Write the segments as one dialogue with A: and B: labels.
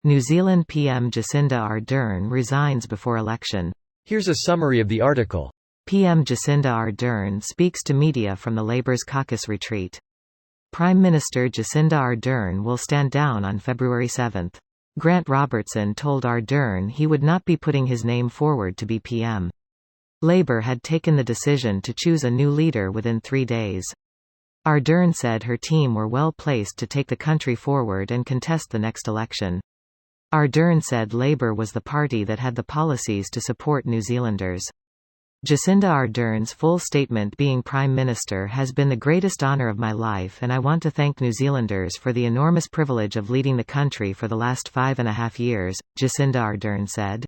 A: New Zealand PM Jacinda Ardern resigns before election.
B: Here's a summary of the article.
A: PM Jacinda Ardern speaks to media from the Labour's caucus retreat. Prime Minister Jacinda Ardern will stand down on February 7. Grant Robertson told Ardern he would not be putting his name forward to be PM. Labour had taken the decision to choose a new leader within 3 days. Ardern said her team were well placed to take the country forward and contest the next election. Ardern said Labour was the party that had the policies to support New Zealanders. Jacinda Ardern's full statement: being Prime Minister has been the greatest honour of my life, and I want to thank New Zealanders for the enormous privilege of leading the country for the last 5.5 years, Jacinda Ardern said.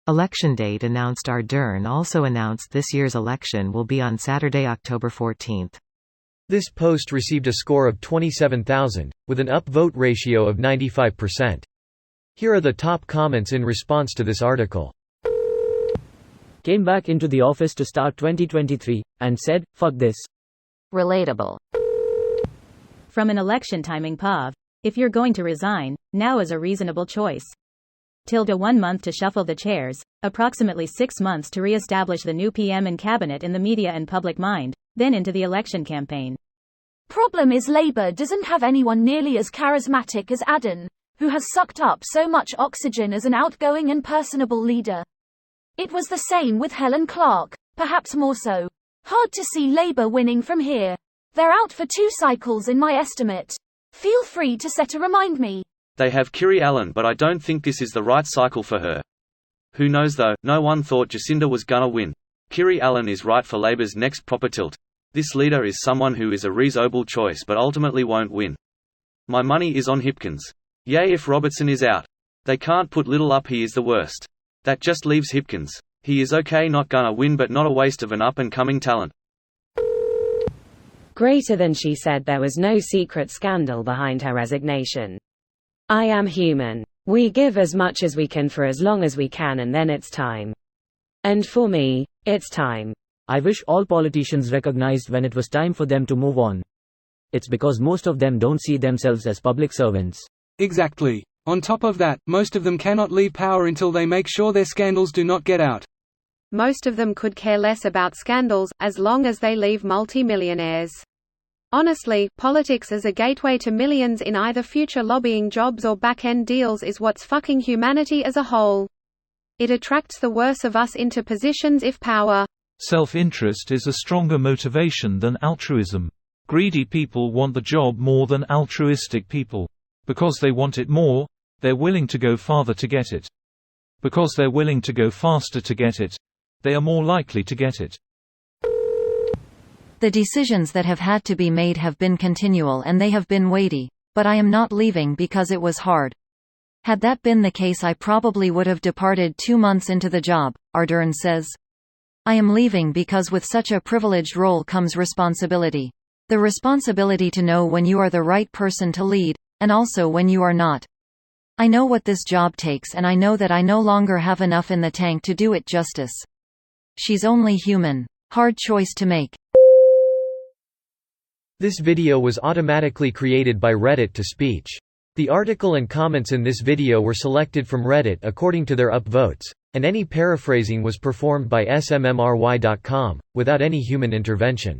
A: Election date announced. Ardern also announced this year's election will be on Saturday, October 14.
B: This post received a score of 27,000, with an upvote ratio of 95%. Here are the top comments in response to this article.
C: Came back into the office to start 2023, and said, "Fuck this."
D: Relatable.
E: From an election timing POV. If you're going to resign, now is a reasonable choice. 1 month to shuffle the chairs, approximately 6 months to re-establish the new PM and cabinet in the media and public mind, then into the election campaign.
F: Problem is Labour doesn't have anyone nearly as charismatic as Ardern, who has sucked up so much oxygen as an outgoing and personable leader. It was the same with Helen Clark, perhaps more so. Hard to see Labour winning from here. They're out for 2 cycles in my estimate. Feel free to set a remind me.
G: They have Kiri Allan, but I don't think this is the right cycle for her. Who knows though, no one thought Jacinda was gonna win. Kiri Allan is right for Labour's next proper tilt. This leader is someone who is a reasonable choice but ultimately won't win. My money is on Hipkins. Yay if Robertson is out. They can't put Little up, he is the worst. That just leaves Hipkins. He is okay, not gonna win, but not a waste of an up-and-coming talent.
D: Greater than. She said there was no secret scandal behind her resignation. I am human. We give as much as we can for as long as we can, and then it's time. And for me, it's time.
C: I wish all politicians recognized when it was time for them to move on. It's because most of them don't see themselves as public servants.
H: Exactly. On top of that, most of them cannot leave power until they make sure their scandals do not get out.
I: Most of them could care less about scandals, as long as they leave multi-millionaires. Honestly, politics as a gateway to millions in either future lobbying jobs or back-end deals is what's fucking humanity as a whole. It attracts the worst of us into positions if power.
J: Self-interest is a stronger motivation than altruism. Greedy people want the job more than altruistic people. Because they want it more, they're willing to go farther to get it. Because they're willing to go faster to get it, they are more likely to get it.
K: The decisions that have had to be made have been continual and they have been weighty, but I am not leaving because it was hard. Had that been the case, I probably would have departed 2 months into the job, Ardern says. I am leaving because with such a privileged role comes responsibility. The responsibility to know when you are the right person to lead, and also when you are not. I know what this job takes, and I know that I no longer have enough in the tank to do it justice. She's only human. Hard choice to make.
B: This video was automatically created by Reddit to speech. The article and comments in this video were selected from Reddit according to their upvotes, and any paraphrasing was performed by smmry.com, without any human intervention.